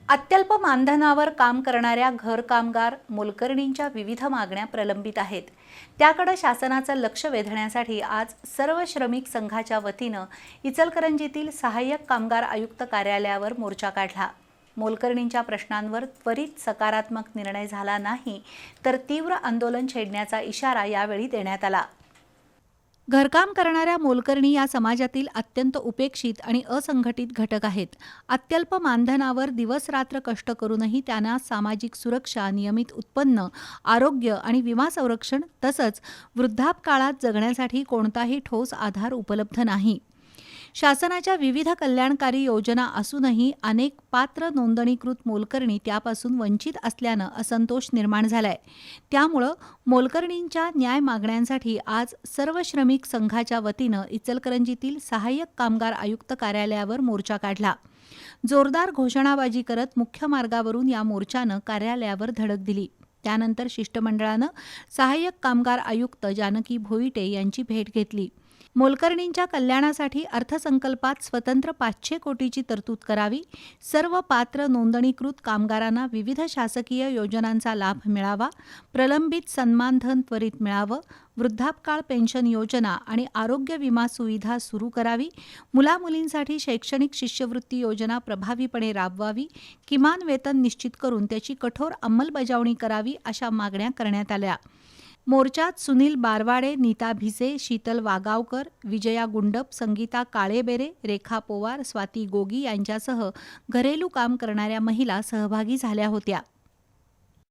अत्यल्प मानधनावर काम करणाऱ्या घर कामगार मोलकरणींच्या विविध मागण्या प्रलंबित आहेत. त्याकडे शासनाचं लक्ष वेधण्यासाठी आज सर्व श्रमिक संघाच्या वतीनं इचलकरंजीतील सहाय्यक कामगार आयुक्त कार्यालयावर मोर्चा काढला. मोलकरणींच्या प्रश्नांवर त्वरित सकारात्मक निर्णय झाला नाही तर तीव्र आंदोलन छेडण्याचा इशारा यावेळी देण्यात आला. घरकाम करणाऱ्या मोलकरणी या समाजातील अत्यंत उपेक्षित आणि असंघटित घटक आहेत. अत्यल्प मानधनावर दिवसरात्र कष्ट करूनही त्यांना सामाजिक सुरक्षा, नियमित उत्पन्न, आरोग्य आणि विमा संरक्षण तसंच वृद्धापकाळात जगण्यासाठी कोणताही ठोस आधार उपलब्ध नाही. शासनाच्या विविध कल्याणकारी योजना असूनही अनेक पात्र नोंदणीकृत मोलकरणी त्यापासून वंचित असल्यानं असंतोष निर्माण झालाय. त्यामुळं मोलकरणींच्या न्याय मागण्यांसाठी आज सर्व श्रमिक संघाच्या वतीनं इचलकरंजीतील सहाय्यक कामगार आयुक्त कार्यालयावर मोर्चा काढला. जोरदार घोषणाबाजी करत मुख्य मार्गावरून या मोर्चानं कार्यालयावर धडक दिली. त्यानंतर शिष्टमंडळानं सहाय्यक कामगार आयुक्त जानकी भोईटे यांची भेट घेतली. मोलकरणींच्या कल्याणासाठी अर्थसंकल्पात स्वतंत्र 500 कोटीची तरतूद करावी, सर्व पात्र नोंदणीकृत कामगारांना विविध शासकीय योजनांचा लाभ मिळावा, प्रलंबित सन्मानधन त्वरित मिळावं, वृद्धापकाळ पेन्शन योजना आणि आरोग्य विमा सुविधा सुरू करावी, मुलामुलींसाठी शैक्षणिक शिष्यवृत्ती योजना प्रभावीपणे राबवावी, किमान वेतन निश्चित करून त्याची कठोर अंमलबजावणी करावी अशा मागण्या करण्यात आल्या. मोर्चात सुनील बारवाडे, नीता भिसे, शीतल वागावकर, विजया गुंडप, संगीता काळेबेरे, रेखा पोवार, स्वाती गोगी यांच्यासह घरेलू काम करणाऱ्या महिला सहभागी झाल्या होत्या.